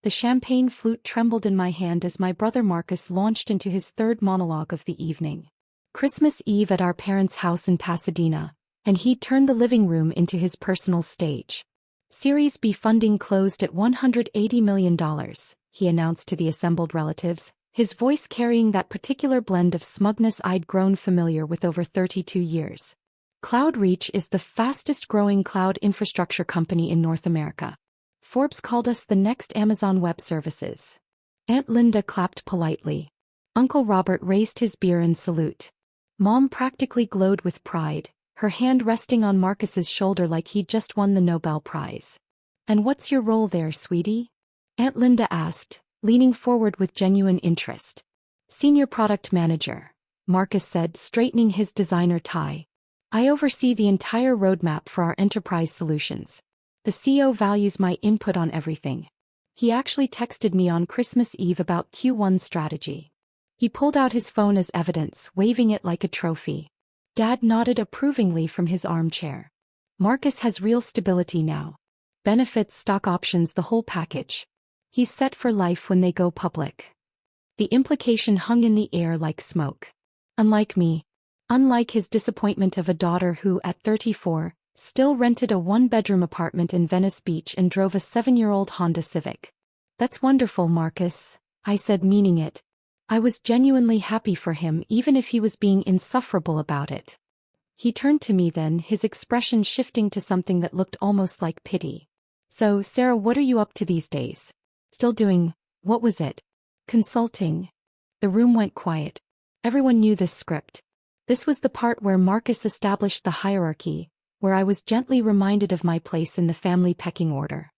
The champagne flute trembled in my hand as my brother Marcus launched into his third monologue of the evening. Christmas Eve at our parents' house in Pasadena, and he'd turned the living room into his personal stage. Series B funding closed at $180 million, he announced to the assembled relatives, his voice carrying that particular blend of smugness I'd grown familiar with over 32 years. CloudReach is the fastest-growing cloud infrastructure company in North America. Forbes called us the next Amazon Web Services. Aunt Linda clapped politely. Uncle Robert raised his beer in salute. Mom practically glowed with pride, her hand resting on Marcus's shoulder like he'd just won the Nobel Prize. "And what's your role there, sweetie?" Aunt Linda asked, leaning forward with genuine interest. "Senior Product Manager," Marcus said, straightening his designer tie. "I oversee the entire roadmap for our enterprise solutions. The CEO values my input on everything. He actually texted me on Christmas Eve about Q1 strategy." He pulled out his phone as evidence, waving it like a trophy. Dad nodded approvingly from his armchair. "Marcus has real stability now. Benefits, stock options, the whole package. He's set for life when they go public." The implication hung in the air like smoke. Unlike me. Unlike his disappointment of a daughter who, at 34, still rented a one-bedroom apartment in Venice Beach and drove a 7-year-old Honda Civic. "That's wonderful, Marcus," I said, meaning it. I was genuinely happy for him even if he was being insufferable about it. He turned to me then, his expression shifting to something that looked almost like pity. "So, Sarah, what are you up to these days? Still doing, what was it? Consulting?" The room went quiet. Everyone knew this script. This was the part where Marcus established the hierarchy, where I was gently reminded of my place in the family pecking order.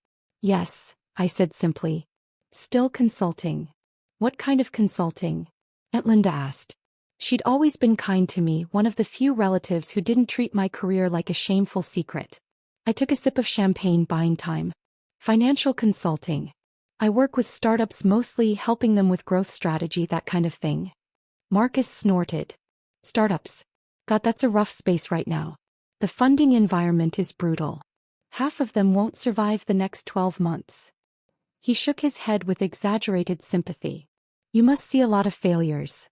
"Yes," I said simply. "Still consulting." "What kind of consulting?" Aunt Linda asked. She'd always been kind to me, one of the few relatives who didn't treat my career like a shameful secret. I took a sip of champagne, buying time. "Financial consulting. I work with startups, mostly helping them with growth strategy, that kind of thing." Marcus snorted. "Startups. God, that's a rough space right now. The funding environment is brutal. Half of them won't survive the next 12 months. He shook his head with exaggerated sympathy. "You must see a lot of failures."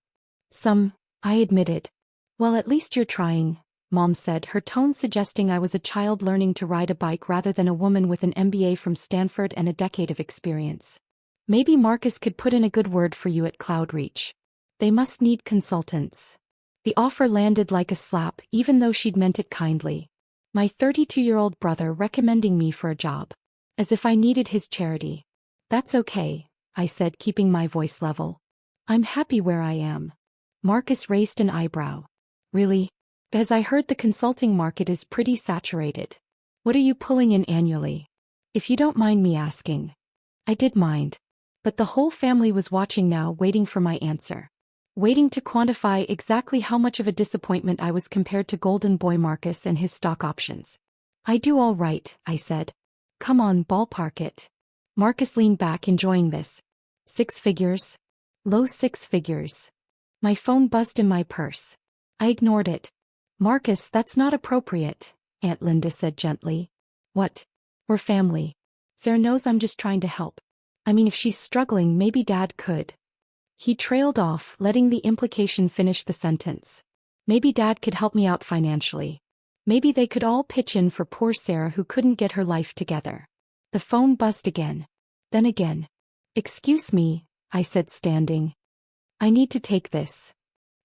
"Some," I admitted. "Well, at least you're trying," Mom said, her tone suggesting I was a child learning to ride a bike rather than a woman with an MBA from Stanford and a decade of experience. "Maybe Marcus could put in a good word for you at CloudReach. They must need consultants." The offer landed like a slap, even though she'd meant it kindly. My 32-year-old brother recommending me for a job. As if I needed his charity. "That's okay," I said, keeping my voice level. "I'm happy where I am." Marcus raised an eyebrow. "Really? Because I heard the consulting market is pretty saturated. What are you pulling in annually? If you don't mind me asking." I did mind. But the whole family was watching now, waiting for my answer. Waiting to quantify exactly how much of a disappointment I was compared to Golden Boy Marcus and his stock options. "I do all right," I said. "Come on, ballpark it." Marcus leaned back, enjoying this. "6 figures? Low 6 figures." My phone buzzed in my purse. I ignored it. "Marcus, that's not appropriate," Aunt Linda said gently. "What? We're family. Sarah knows I'm just trying to help. I mean, if she's struggling, maybe Dad could." He trailed off, letting the implication finish the sentence. Maybe Dad could help me out financially. Maybe they could all pitch in for poor Sarah who couldn't get her life together. The phone buzzed again. Then again. "Excuse me," I said, standing. "I need to take this."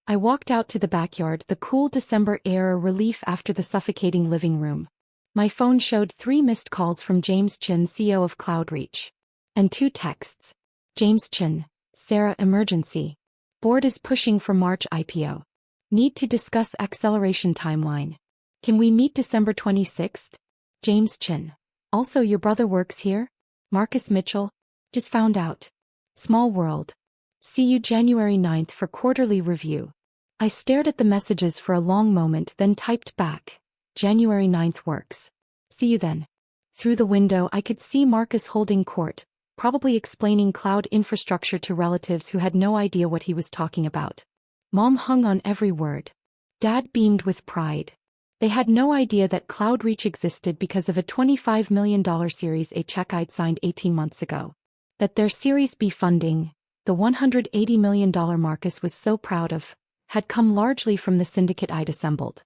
I walked out to the backyard, the cool December air a relief after the suffocating living room. My phone showed 3 missed calls from James Chin, CEO of CloudReach. And 2 texts. James Chin. "Sarah, emergency. Board is pushing for March IPO. Need to discuss acceleration timeline. Can we meet December 26th? James Chin. Also, your brother works here? Marcus Mitchell. Just found out. Small world. See you January 9th for quarterly review." I stared at the messages for a long moment, then typed back. "January 9th works. See you then." Through the window I could see Marcus holding court, probably explaining cloud infrastructure to relatives who had no idea what he was talking about. Mom hung on every word. Dad beamed with pride. They had no idea that CloudReach existed because of a $25 million Series A check I'd signed 18 months ago. That their Series B funding, the $180 million Marcus was so proud of, had come largely from the syndicate I'd assembled.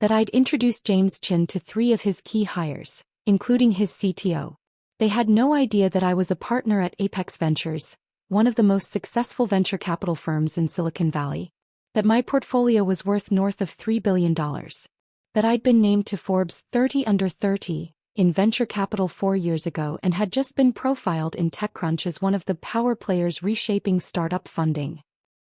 That I'd introduced James Chin to 3 of his key hires, including his CTO. They had no idea that I was a partner at Apex Ventures, one of the most successful venture capital firms in Silicon Valley. That my portfolio was worth north of $3 billion. That I'd been named to Forbes 30 Under 30 in venture capital 4 years ago and had just been profiled in TechCrunch as one of the power players reshaping startup funding.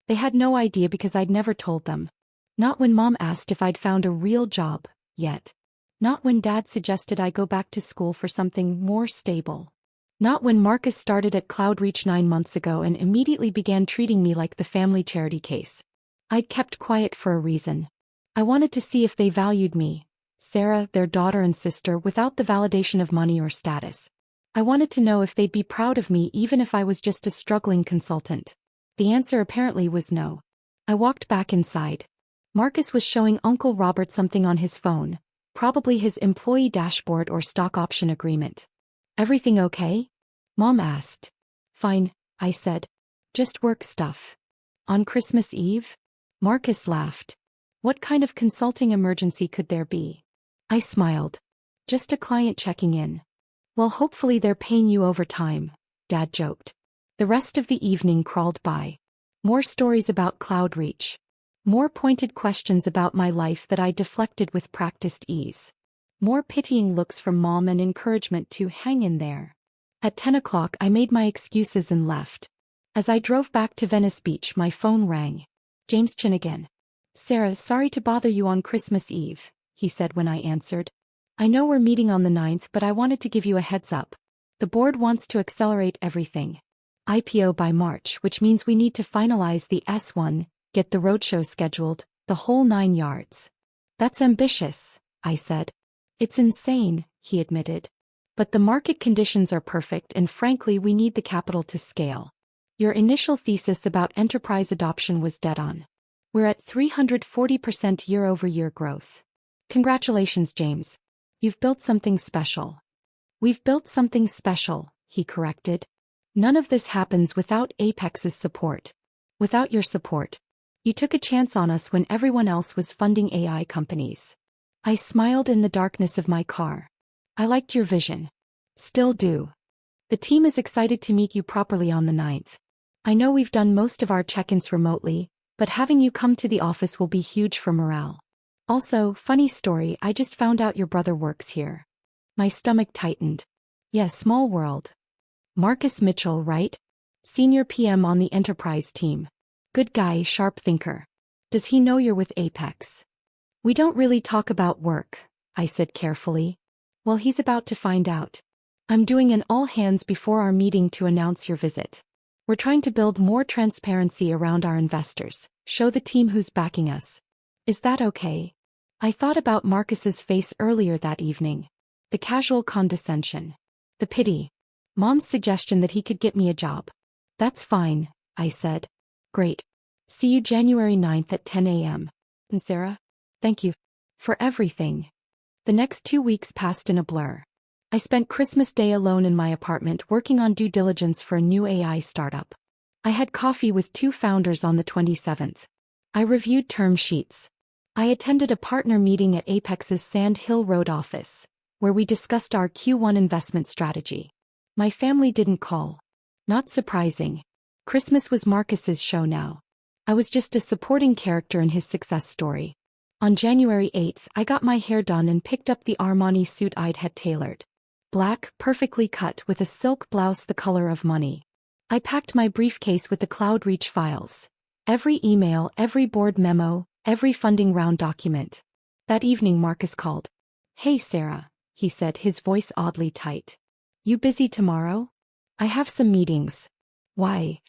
They had no idea because I'd never told them. Not when Mom asked if I'd found a real job, yet. Not when Dad suggested I go back to school for something more stable. Not when Marcus started at CloudReach 9 months ago and immediately began treating me like the family charity case. I'd kept quiet for a reason. I wanted to see if they valued me, Sarah, their daughter and sister, without the validation of money or status. I wanted to know if they'd be proud of me even if I was just a struggling consultant. The answer apparently was no. I walked back inside. Marcus was showing Uncle Robert something on his phone, probably his employee dashboard or stock option agreement. "Everything okay?" Mom asked. "Fine," I said. "Just work stuff." "On Christmas Eve?" Marcus laughed. "What kind of consulting emergency could there be?" I smiled. "Just a client checking in." "Well, hopefully they're paying you overtime," Dad joked. The rest of the evening crawled by. More stories about CloudReach. More pointed questions about my life that I deflected with practiced ease. More pitying looks from Mom and encouragement to hang in there. At 10 o'clock I made my excuses and left. As I drove back to Venice Beach my phone rang. James Chin again. "Sarah, sorry to bother you on Christmas Eve," he said when I answered. "I know we're meeting on the 9th, but I wanted to give you a heads up. The board wants to accelerate everything. IPO by March, which means we need to finalize the S1, get the roadshow scheduled, the whole 9 yards." "That's ambitious," I said. "It's insane," he admitted. "But the market conditions are perfect and frankly we need the capital to scale. Your initial thesis about enterprise adoption was dead on. We're at 340% year-over-year growth. Congratulations, James. You've built something special." "We've built something special," he corrected. "None of this happens without Apex's support. Without your support. You took a chance on us when everyone else was funding AI companies." I smiled in the darkness of my car. "I liked your vision. Still do. The team is excited to meet you properly on the 9th. I know we've done most of our check-ins remotely, but having you come to the office will be huge for morale. Also, funny story, I just found out your brother works here." My stomach tightened. "Yeah, small world. Marcus Mitchell, right? Senior PM on the enterprise team. Good guy, sharp thinker. Does he know you're with Apex?" "We don't really talk about work," I said carefully. "Well, he's about to find out. I'm doing an all-hands before our meeting to announce your visit. We're trying to build more transparency around our investors, show the team who's backing us. Is that okay?" I thought about Marcus's face earlier that evening. The casual condescension. The pity. Mom's suggestion that he could get me a job. "That's fine," I said. "Great. See you January 9th at 10 a.m. And Sarah? Thank you. For everything." The next 2 weeks passed in a blur. I spent Christmas Day alone in my apartment working on due diligence for a new AI startup. I had coffee with 2 founders on the 27th. I reviewed term sheets. I attended a partner meeting at Apex's Sand Hill Road office, where we discussed our Q1 investment strategy. My family didn't call. Not surprising. Christmas was Marcus's show now. I was just a supporting character in his success story. On January 8th, I got my hair done and picked up the Armani suit I'd had tailored. Black, perfectly cut with a silk blouse the color of money. I packed my briefcase with the CloudReach files. Every email, every board memo, every funding round document. That evening Marcus called. "Hey Sarah," he said, his voice oddly tight. "You busy tomorrow?" "I have some meetings." "Why?"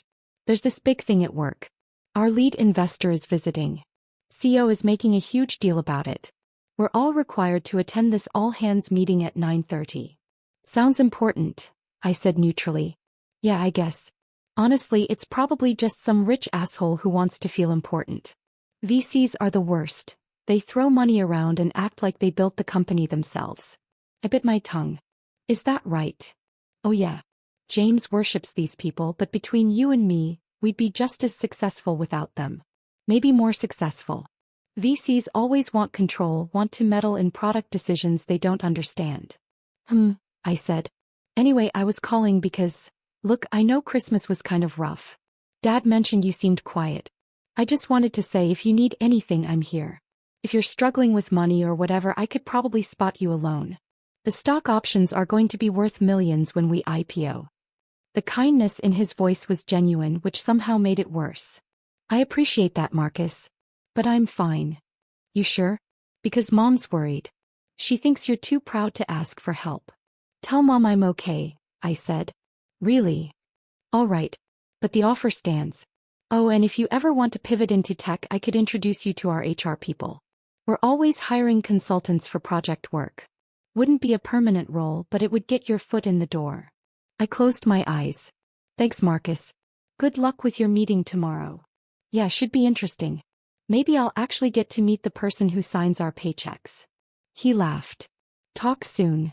"There's this big thing at work. Our lead investor is visiting. CEO is making a huge deal about it. We're all required to attend this all-hands meeting at 9:30. "Sounds important," I said neutrally. "Yeah, I guess. Honestly, it's probably just some rich asshole who wants to feel important. VCs are the worst. They throw money around and act like they built the company themselves." I bit my tongue. "Is that right?" "Oh yeah. James worships these people, but between you and me, we'd be just as successful without them. Maybe more successful. VCs always want control, want to meddle in product decisions they don't understand. I said. Anyway, I was calling because, look, I know Christmas was kind of rough. Dad mentioned you seemed quiet. I just wanted to say if you need anything, I'm here. If you're struggling with money or whatever, I could probably spot you a loan. The stock options are going to be worth millions when we IPO. The kindness in his voice was genuine, which somehow made it worse. I appreciate that, Marcus. But I'm fine. You sure? Because Mom's worried. She thinks you're too proud to ask for help. Tell Mom I'm okay, I said. Really? All right. But the offer stands. Oh, and if you ever want to pivot into tech, I could introduce you to our HR people. We're always hiring consultants for project work. Wouldn't be a permanent role, but it would get your foot in the door. I closed my eyes. Thanks, Marcus. Good luck with your meeting tomorrow. Yeah, should be interesting. Maybe I'll actually get to meet the person who signs our paychecks. He laughed. Talk soon.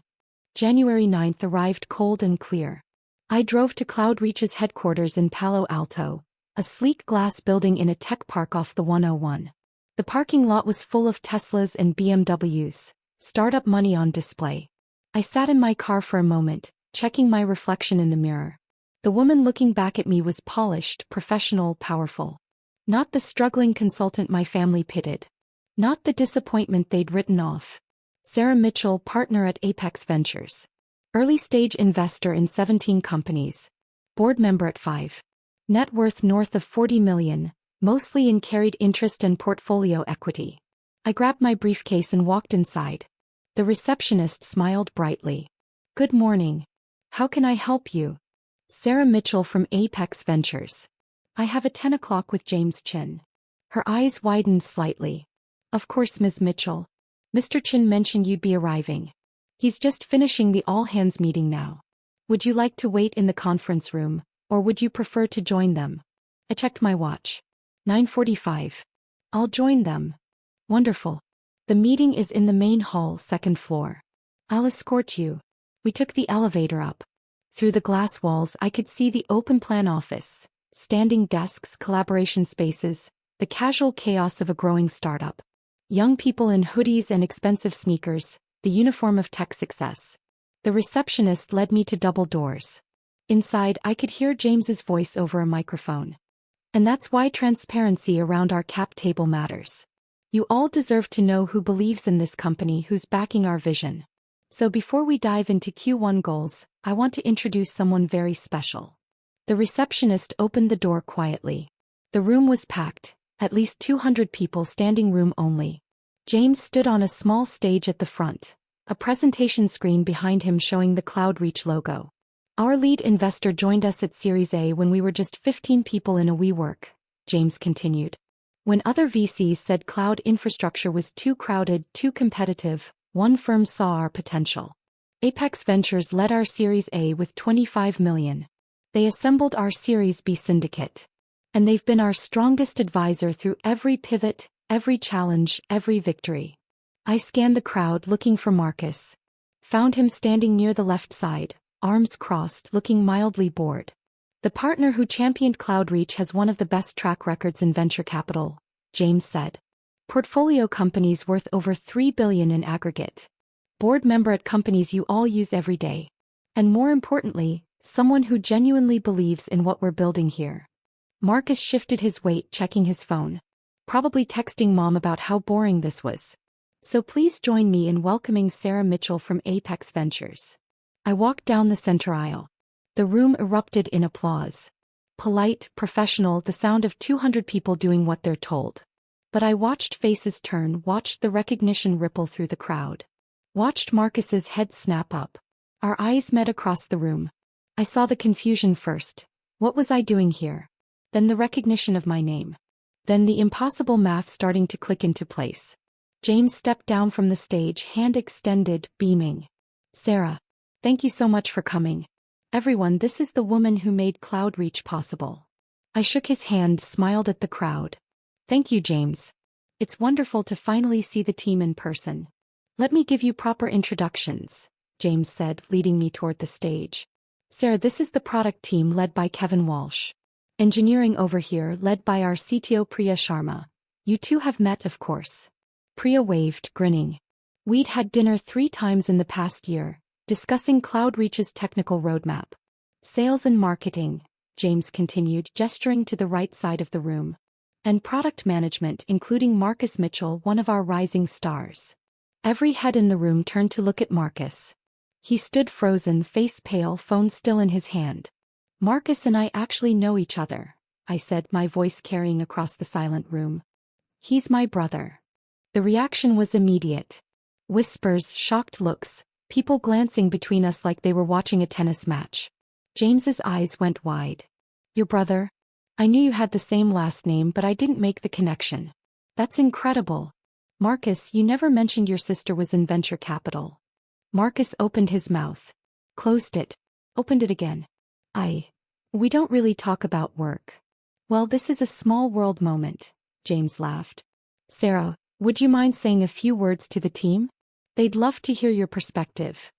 January 9th arrived cold and clear. I drove to CloudReach's headquarters in Palo Alto, a sleek glass building in a tech park off the 101. The parking lot was full of Teslas and BMWs, startup money on display. I sat in my car for a moment, checking my reflection in the mirror. The woman looking back at me was polished, professional, powerful. Not the struggling consultant my family pitied. Not the disappointment they'd written off. Sarah Mitchell, partner at Apex Ventures. Early-stage investor in 17 companies. Board member at 5. Net worth north of 40 million, mostly in carried interest and portfolio equity. I grabbed my briefcase and walked inside. The receptionist smiled brightly. Good morning. How can I help you? Sarah Mitchell from Apex Ventures. I have a 10 o'clock with James Chin. Her eyes widened slightly. Of course, Ms. Mitchell. Mr. Chin mentioned you'd be arriving. He's just finishing the all-hands meeting now. Would you like to wait in the conference room, or would you prefer to join them? I checked my watch. 9:45. I'll join them. Wonderful. The meeting is in the main hall, second floor. I'll escort you. We took the elevator up. Through the glass walls I could see the open-plan office, standing desks, collaboration spaces, the casual chaos of a growing startup. Young people in hoodies and expensive sneakers, the uniform of tech success. The receptionist led me to double doors. Inside I could hear James's voice over a microphone. And that's why transparency around our cap table matters. You all deserve to know who believes in this company, who's backing our vision. So before we dive into Q1 goals, I want to introduce someone very special. The receptionist opened the door quietly. The room was packed, at least 200 people, standing room only. James stood on a small stage at the front, a presentation screen behind him showing the CloudReach logo. Our lead investor joined us at Series A when we were just 15 people in a WeWork, James continued. When other VCs said cloud infrastructure was too crowded, too competitive, one firm saw our potential. Apex Ventures led our Series A with 25 million. They assembled our Series B syndicate. And they've been our strongest advisor through every pivot, every challenge, every victory. I scanned the crowd looking for Marcus. Found him standing near the left side, arms crossed, looking mildly bored. The partner who championed CloudReach has one of the best track records in venture capital, James said. Portfolio companies worth over $3 billion in aggregate. Board member at companies you all use every day. And more importantly, someone who genuinely believes in what we're building here. Marcus shifted his weight, checking his phone. Probably texting Mom about how boring this was. So please join me in welcoming Sarah Mitchell from Apex Ventures. I walked down the center aisle. The room erupted in applause. Polite, professional, the sound of 200 people doing what they're told. But I watched faces turn, watched the recognition ripple through the crowd. Watched Marcus's head snap up. Our eyes met across the room. I saw the confusion first. What was I doing here? Then the recognition of my name. Then the impossible math starting to click into place. James stepped down from the stage, hand extended, beaming. Sarah. Thank you so much for coming. Everyone, this is the woman who made CloudReach possible. I shook his hand, smiled at the crowd. Thank you, James. It's wonderful to finally see the team in person. Let me give you proper introductions, James said, leading me toward the stage. Sarah, this is the product team led by Kevin Walsh. Engineering over here led by our CTO Priya Sharma. You two have met, of course. Priya waved, grinning. We'd had dinner 3 times in the past year, discussing CloudReach's technical roadmap. Sales and marketing, James continued, gesturing to the right side of the room. And product management, including Marcus Mitchell, one of our rising stars. Every head in the room turned to look at Marcus. He stood frozen, face pale, phone still in his hand. Marcus and I actually know each other, I said, my voice carrying across the silent room. He's my brother. The reaction was immediate. Whispers, shocked looks, people glancing between us like they were watching a tennis match. James's eyes went wide. Your brother? I knew you had the same last name, but I didn't make the connection. That's incredible. Marcus, you never mentioned your sister was in venture capital. Marcus opened his mouth. Closed it. Opened it again. We don't really talk about work. Well, this is a small world moment, James laughed. Sarah, would you mind saying a few words to the team? They'd love to hear your perspective.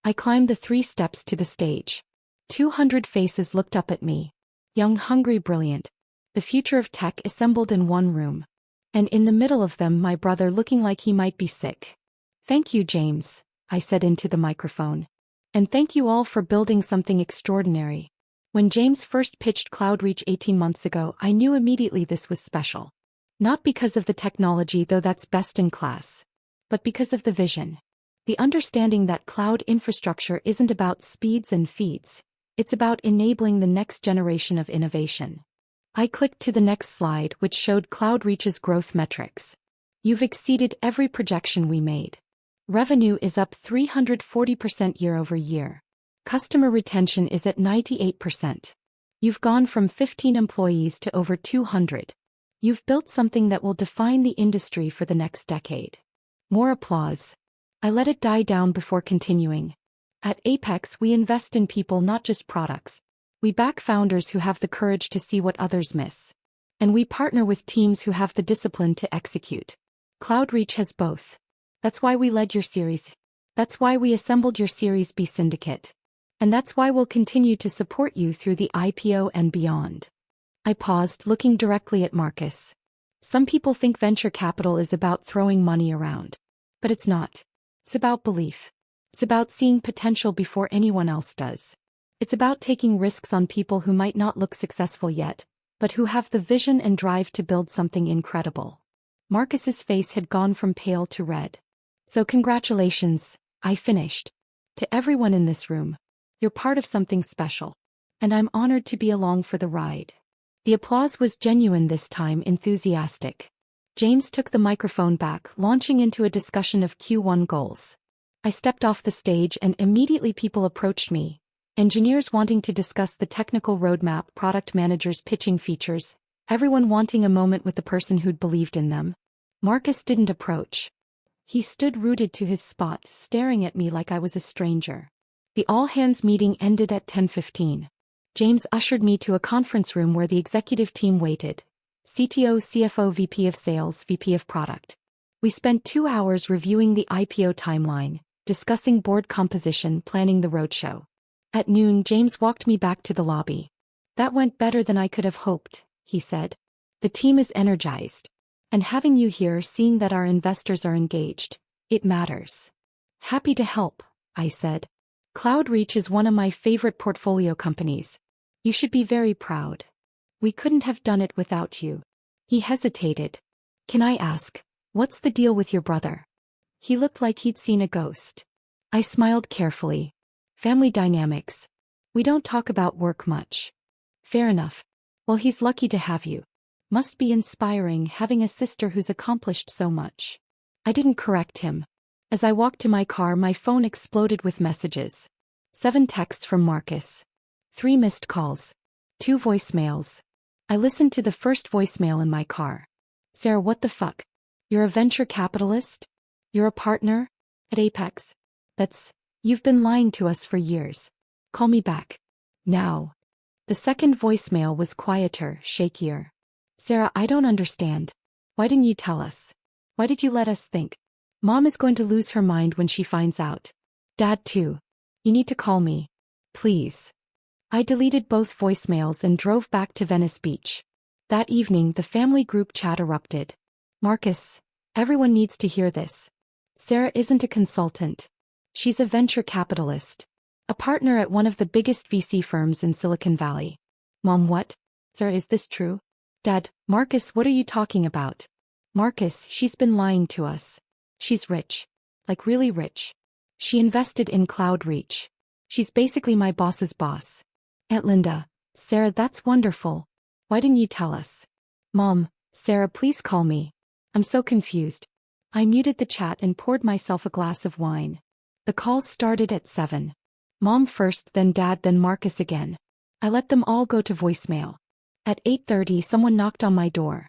I climbed the 3 steps to the stage. 200 faces looked up at me. Young, hungry, brilliant. The future of tech assembled in one room. And in the middle of them, my brother looking like he might be sick. Thank you, James, I said into the microphone. And thank you all for building something extraordinary. When James first pitched CloudReach 18 months ago, I knew immediately this was special. Not because of the technology, though that's best in class, but because of the vision. The understanding that cloud infrastructure isn't about speeds and feeds. It's about enabling the next generation of innovation. I clicked to the next slide, which showed CloudReach's growth metrics. You've exceeded every projection we made. Revenue is up 340% year over year. Customer retention is at 98%. You've gone from 15 employees to over 200. You've built something that will define the industry for the next decade. More applause. I let it die down before continuing. At Apex, we invest in people, not just products. We back founders who have the courage to see what others miss. And we partner with teams who have the discipline to execute. CloudReach has both. That's why we led your series. That's why we assembled your Series B syndicate. And that's why we'll continue to support you through the IPO and beyond. I paused, looking directly at Marcus. Some people think venture capital is about throwing money around. But it's not. It's about belief. It's about seeing potential before anyone else does. It's about taking risks on people who might not look successful yet, but who have the vision and drive to build something incredible. Marcus's face had gone from pale to red. So congratulations, I finished. To everyone in this room, you're part of something special. And I'm honored to be along for the ride. The applause was genuine this time, enthusiastic. James took the microphone back, launching into a discussion of Q1 goals. I stepped off the stage and immediately people approached me. Engineers wanting to discuss the technical roadmap, product managers pitching features, everyone wanting a moment with the person who'd believed in them. Marcus didn't approach. He stood rooted to his spot, staring at me like I was a stranger. The all-hands meeting ended at 10:15. James ushered me to a conference room where the executive team waited. CTO, CFO, VP of Sales, VP of Product. We spent 2 hours reviewing the IPO timeline, discussing board composition, planning the roadshow. At noon, James walked me back to the lobby. That went better than I could have hoped, he said. The team is energized. And having you here, seeing that our investors are engaged, it matters. Happy to help, I said. CloudReach is one of my favorite portfolio companies. You should be very proud. We couldn't have done it without you. He hesitated. Can I ask, what's the deal with your brother? He looked like he'd seen a ghost. I smiled carefully. Family dynamics. We don't talk about work much. Fair enough. Well, he's lucky to have you. Must be inspiring having a sister who's accomplished so much. I didn't correct him. As I walked to my car, my phone exploded with messages. 7 texts from Marcus. 3 missed calls. 2 voicemails. I listened to the first voicemail in my car. Sarah, what the fuck? You're a venture capitalist? You're a partner? At Apex? You've been lying to us for years. Call me back. Now. The second voicemail was quieter, shakier. Sarah, I don't understand. Why didn't you tell us? Why did you let us think? Mom is going to lose her mind when she finds out. Dad too. You need to call me. Please. I deleted both voicemails and drove back to Venice Beach. That evening, the family group chat erupted. Marcus, everyone needs to hear this. Sarah isn't a consultant. She's a venture capitalist. A partner at one of the biggest VC firms in Silicon Valley. Mom, what? Sarah, is this true? Dad, Marcus, what are you talking about? Marcus, she's been lying to us. She's rich. Like really rich. She invested in Cloud Reach. She's basically my boss's boss. Aunt Linda, Sarah, that's wonderful. Why didn't you tell us? Mom, Sarah, please call me. I'm so confused. I muted the chat and poured myself a glass of wine. The calls started at 7. Mom first, then Dad, then Marcus again. I let them all go to voicemail. At 8:30, someone knocked on my door.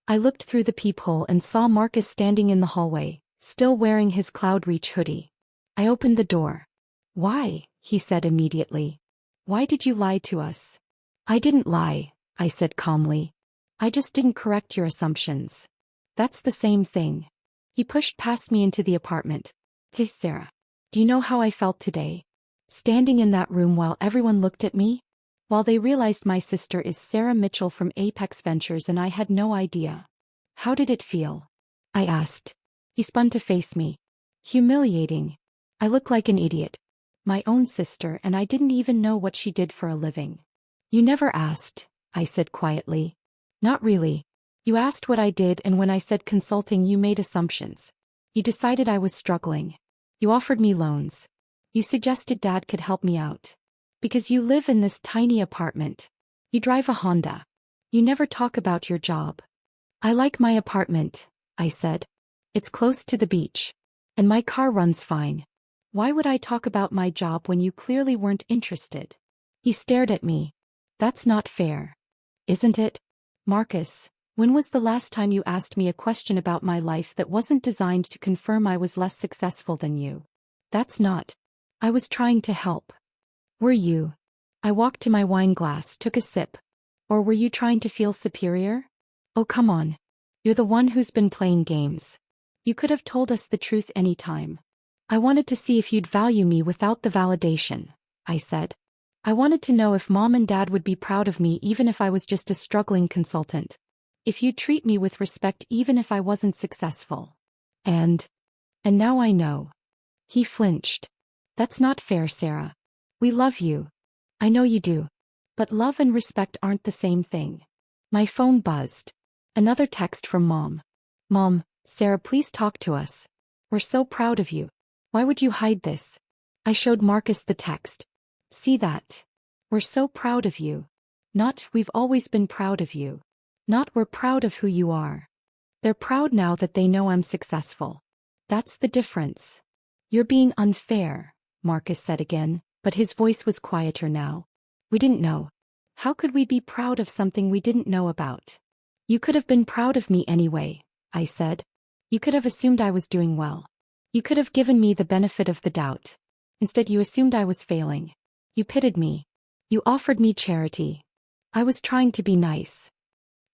I looked through the peephole and saw Marcus standing in the hallway, still wearing his Cloud Reach hoodie. I opened the door. Why? He said immediately. Why did you lie to us? I didn't lie, I said calmly. I just didn't correct your assumptions. That's the same thing. He pushed past me into the apartment. Hey Sarah, do you know how I felt today? Standing in that room while everyone looked at me? While they realized my sister is Sarah Mitchell from Apex Ventures and I had no idea. How did it feel? I asked. He spun to face me. Humiliating. I look like an idiot. My own sister, and I didn't even know what she did for a living. You never asked, I said quietly. Not really. You asked what I did, and when I said consulting, you made assumptions. You decided I was struggling. You offered me loans. You suggested Dad could help me out. Because you live in this tiny apartment. You drive a Honda. You never talk about your job. I like my apartment, I said. It's close to the beach. And my car runs fine. Why would I talk about my job when you clearly weren't interested? He stared at me. That's not fair. Isn't it? Marcus, when was the last time you asked me a question about my life that wasn't designed to confirm I was less successful than you? That's not. I was trying to help. Were you? I walked to my wine glass, took a sip. Or were you trying to feel superior? Oh, come on. You're the one who's been playing games. You could have told us the truth any time. I wanted to see if you'd value me without the validation, I said. I wanted to know if Mom and Dad would be proud of me even if I was just a struggling consultant. If you'd treat me with respect even if I wasn't successful. And now I know. He flinched. That's not fair, Sarah. We love you. I know you do. But love and respect aren't the same thing. My phone buzzed. Another text from Mom. Mom, Sarah, please talk to us. We're so proud of you. Why would you hide this? I showed Marcus the text. See that? We're so proud of you. Not, we've always been proud of you. Not, we're proud of who you are. They're proud now that they know I'm successful. That's the difference. You're being unfair, Marcus said again, but his voice was quieter now. We didn't know. How could we be proud of something we didn't know about? You could have been proud of me anyway, I said. You could have assumed I was doing well. You could have given me the benefit of the doubt. Instead, you assumed I was failing. You pitied me. You offered me charity. I was trying to be nice.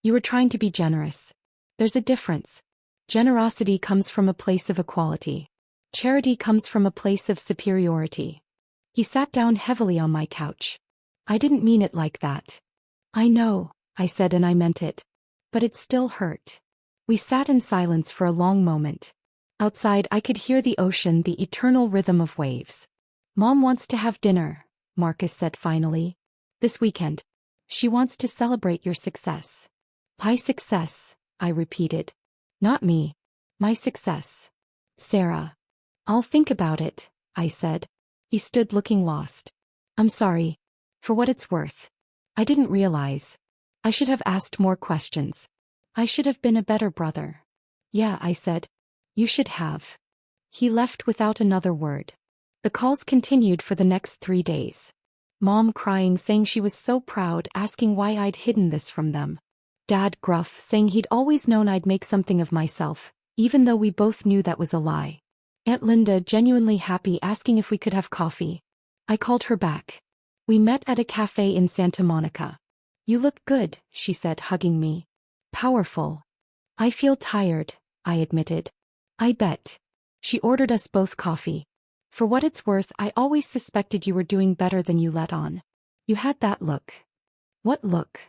You were trying to be generous. There's a difference. Generosity comes from a place of equality. Charity comes from a place of superiority. He sat down heavily on my couch. I didn't mean it like that. I know, I said, and I meant it. But it still hurt. We sat in silence for a long moment. Outside, I could hear the ocean, the eternal rhythm of waves. Mom wants to have dinner, Marcus said finally. This weekend. She wants to celebrate your success. My success, I repeated. Not me. My success. Sarah. I'll think about it, I said. He stood looking lost. I'm sorry. For what it's worth. I didn't realize. I should have asked more questions. I should have been a better brother. Yeah, I said. You should have. He left without another word. The calls continued for the next 3 days. Mom crying, saying she was so proud, asking why I'd hidden this from them. Dad gruff, saying he'd always known I'd make something of myself, even though we both knew that was a lie. Aunt Linda genuinely happy, asking if we could have coffee. I called her back. We met at a cafe in Santa Monica. You look good, she said, hugging me. Powerful. I feel tired, I admitted. I bet. She ordered us both coffee. For what it's worth, I always suspected you were doing better than you let on. You had that look. What look?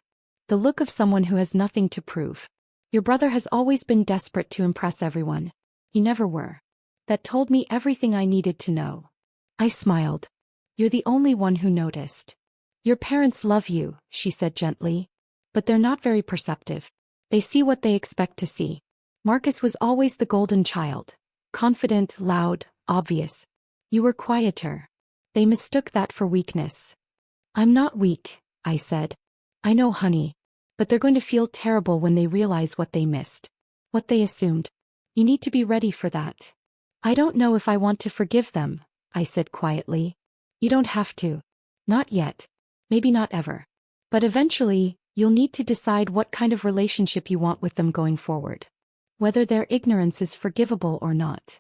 The look of someone who has nothing to prove. Your brother has always been desperate to impress everyone. You never were. That told me everything I needed to know. I smiled. You're the only one who noticed. Your parents love you, she said gently. But they're not very perceptive. They see what they expect to see. Marcus was always the golden child. Confident, loud, obvious. You were quieter. They mistook that for weakness. I'm not weak, I said. I know, honey. But they're going to feel terrible when they realize what they missed. What they assumed. You need to be ready for that. I don't know if I want to forgive them, I said quietly. You don't have to. Not yet. Maybe not ever. But eventually, you'll need to decide what kind of relationship you want with them going forward. Whether their ignorance is forgivable or not.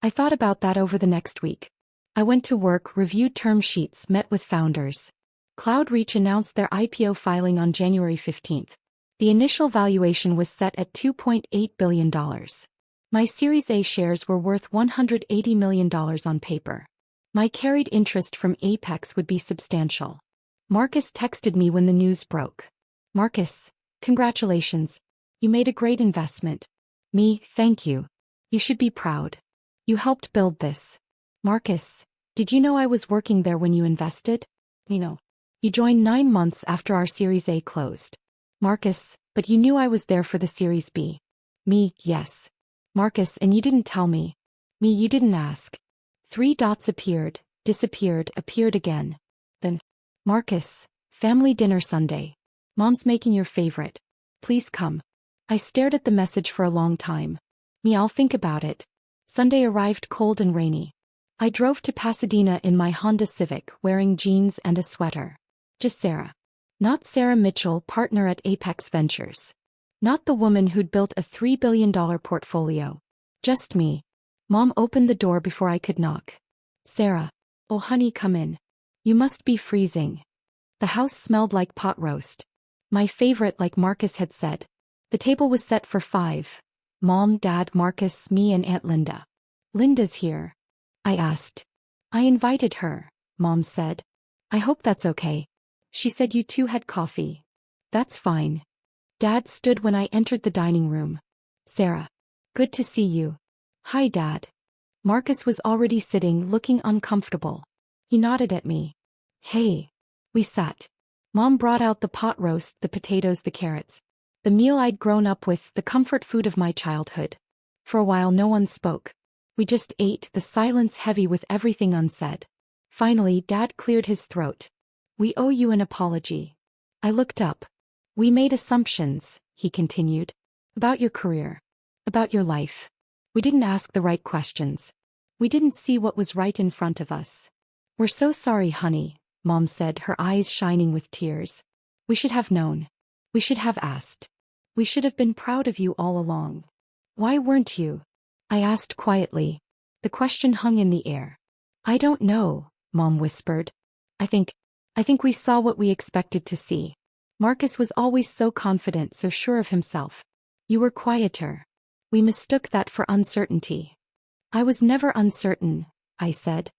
I thought about that over the next week. I went to work, reviewed term sheets, met with founders. CloudReach announced their IPO filing on January 15th. The initial valuation was set at $2.8 billion. My Series A shares were worth $180 million on paper. My carried interest from Apex would be substantial. Marcus texted me when the news broke. Marcus, congratulations. You made a great investment. Me, thank you. You should be proud. You helped build this. Marcus, did you know I was working there when you invested? You joined 9 months after our Series A closed. Marcus, but you knew I was there for the Series B. Me, yes. Marcus, and you didn't tell me. Me, you didn't ask. 3 dots appeared, disappeared, appeared again. Then, Marcus, family dinner Sunday. Mom's making your favorite. Please come. I stared at the message for a long time. Me, I'll think about it. Sunday arrived cold and rainy. I drove to Pasadena in my Honda Civic, wearing jeans and a sweater. Just Sarah. Not Sarah Mitchell, partner at Apex Ventures. Not the woman who'd built a $3 billion portfolio. Just me. Mom opened the door before I could knock. Sarah. Oh honey, come in. You must be freezing. The house smelled like pot roast. My favorite, like Marcus had said. The table was set for 5. Mom, Dad, Marcus, me and Aunt Linda. Linda's here. I asked. I invited her, Mom said. I hope that's okay. She said you two had coffee. That's fine. Dad stood when I entered the dining room. Sarah. Good to see you. Hi, Dad. Marcus was already sitting, looking uncomfortable. He nodded at me. Hey. We sat. Mom brought out the pot roast, the potatoes, the carrots. The meal I'd grown up with, the comfort food of my childhood. For a while no one spoke. We just ate, the silence heavy with everything unsaid. Finally, Dad cleared his throat. We owe you an apology. I looked up. We made assumptions, he continued. About your career. About your life. We didn't ask the right questions. We didn't see what was right in front of us. We're so sorry, honey, Mom said, her eyes shining with tears. We should have known. We should have asked. We should have been proud of you all along. Why weren't you? I asked quietly. The question hung in the air. I don't know, Mom whispered. I think we saw what we expected to see. Marcus was always so confident, so sure of himself. You were quieter. We mistook that for uncertainty. I was never uncertain, I said.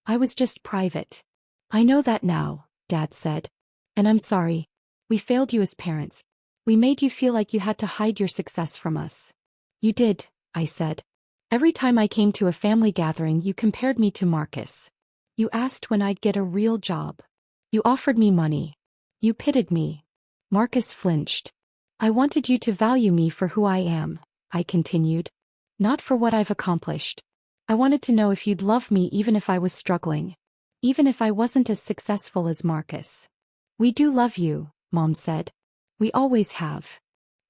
I was just private. I know that now, Dad said. And I'm sorry. We failed you as parents. We made you feel like you had to hide your success from us. You did, I said. Every time I came to a family gathering, you compared me to Marcus. You asked when I'd get a real job. You offered me money. You pitted me. Marcus flinched. I wanted you to value me for who I am, I continued. Not for what I've accomplished. I wanted to know if you'd love me even if I was struggling. Even if I wasn't as successful as Marcus. We do love you, Mom said. We always have.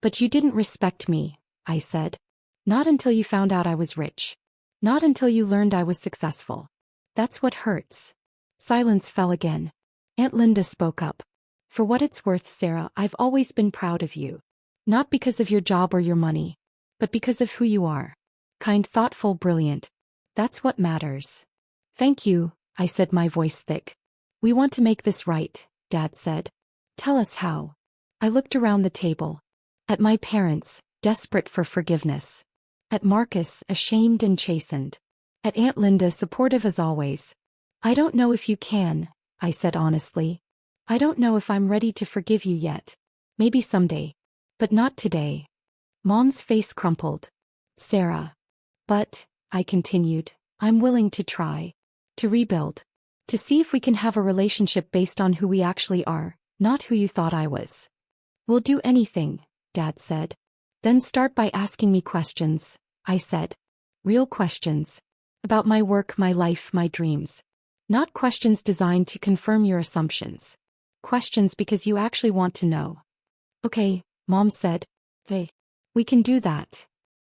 But you didn't respect me, I said. Not until you found out I was rich. Not until you learned I was successful. That's what hurts. Silence fell again. Aunt Linda spoke up. For what it's worth, Sarah, I've always been proud of you. Not because of your job or your money. But because of who you are. Kind, thoughtful, brilliant. That's what matters. Thank you, I said, my voice thick. We want to make this right, Dad said. Tell us how. I looked around the table. At my parents, desperate for forgiveness. At Marcus, ashamed and chastened. At Aunt Linda, supportive as always. I don't know if you can, I said honestly. I don't know if I'm ready to forgive you yet. Maybe someday. But not today. Mom's face crumpled. Sarah. But, I continued, I'm willing to try. To rebuild. To see if we can have a relationship based on who we actually are, not who you thought I was. We'll do anything, Dad said. Then start by asking me questions, I said. Real questions. About my work, my life, my dreams. Not questions designed to confirm your assumptions. Questions because you actually want to know. Okay, Mom said. Hey. We can do that.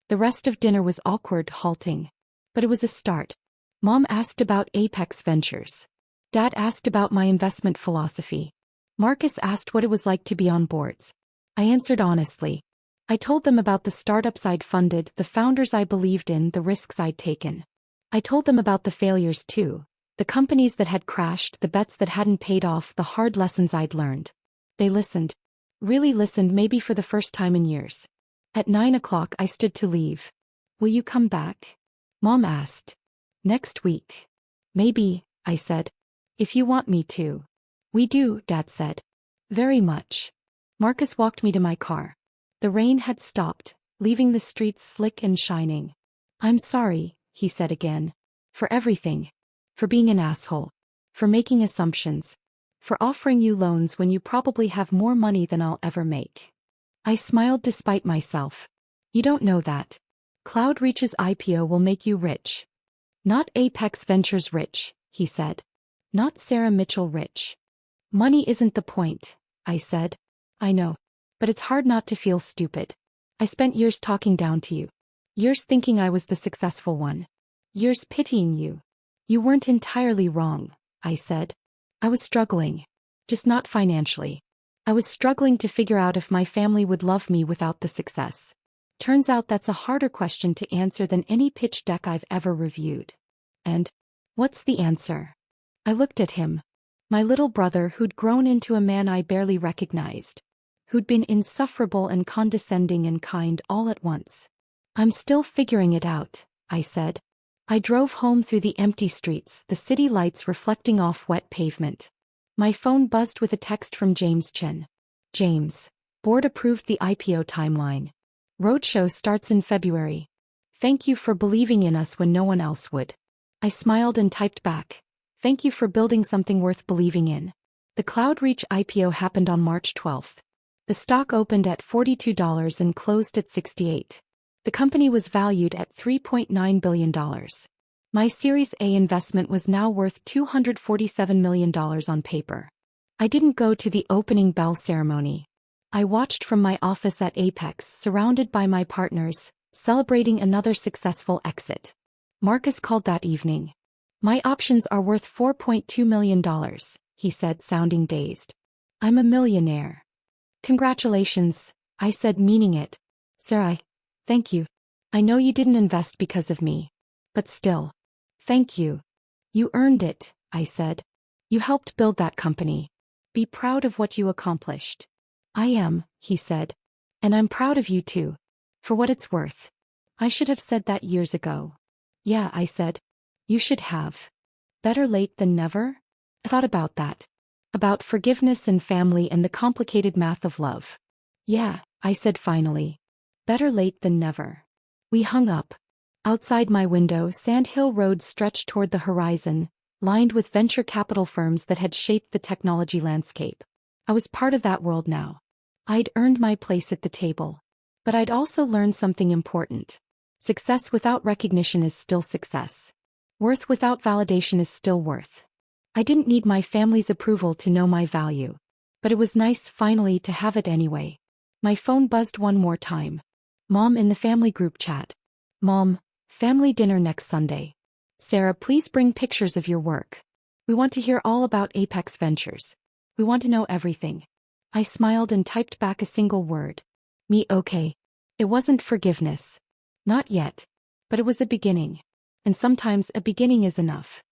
The rest of dinner was awkward, halting. But it was a start. Mom asked about Apex Ventures. Dad asked about my investment philosophy. Marcus asked what it was like to be on boards. I answered honestly. I told them about the startups I'd funded, the founders I believed in, the risks I'd taken. I told them about the failures too. The companies that had crashed, the bets that hadn't paid off, the hard lessons I'd learned. They listened. Really listened, maybe for the first time in years. At 9 o'clock I stood to leave. Will you come back? Mom asked. Next week. Maybe, I said. If you want me to. We do, Dad said. Very much. Marcus walked me to my car. The rain had stopped, leaving the streets slick and shining. I'm sorry, he said again. For everything. For being an asshole. For making assumptions. For offering you loans when you probably have more money than I'll ever make. I smiled despite myself. You don't know that. Cloudreach's IPO will make you rich. Not Apex Ventures rich, he said. Not Sarah Mitchell rich. Money isn't the point, I said. I know. But it's hard not to feel stupid. I spent years talking down to you. Years thinking I was the successful one. Years pitying you. You weren't entirely wrong, I said. I was struggling. Just not financially. I was struggling to figure out if my family would love me without the success. Turns out that's a harder question to answer than any pitch deck I've ever reviewed. And, what's the answer? I looked at him. My little brother who'd grown into a man I barely recognized. Who'd been insufferable and condescending and kind all at once. I'm still figuring it out, I said. I drove home through the empty streets, the city lights reflecting off wet pavement. My phone buzzed with a text from James Chen. James. Board approved the IPO timeline. Roadshow starts in February. Thank you for believing in us when no one else would. I smiled and typed back. Thank you for building something worth believing in. The Cloudreach IPO happened on March 12th. The stock opened at $42 and closed at $68. The company was valued at $3.9 billion. My Series A investment was now worth $247 million on paper. I didn't go to the opening bell ceremony. I watched from my office at Apex, surrounded by my partners, celebrating another successful exit. Marcus called that evening. My options are worth $4.2 million, he said, sounding dazed. I'm a millionaire. Congratulations, I said, meaning it. Sir, thank you. I know you didn't invest because of me. But still. Thank you. You earned it, I said. You helped build that company. Be proud of what you accomplished. I am, he said. And I'm proud of you too. For what it's worth. I should have said that years ago. Yeah, I said. You should have. Better late than never? I thought about that. About forgiveness and family and the complicated math of love. Yeah, I said finally. Better late than never. We hung up. Outside my window, Sand Hill Road stretched toward the horizon, lined with venture capital firms that had shaped the technology landscape. I was part of that world now. I'd earned my place at the table. But I'd also learned something important. Success without recognition is still success. Worth without validation is still worth. I didn't need my family's approval to know my value. But it was nice finally to have it anyway. My phone buzzed one more time. Mom in the family group chat. Mom, family dinner next Sunday. Sarah, please bring pictures of your work. We want to hear all about Apex Ventures. We want to know everything. I smiled and typed back a single word. Me okay. It wasn't forgiveness. Not yet. But it was a beginning. And sometimes a beginning is enough.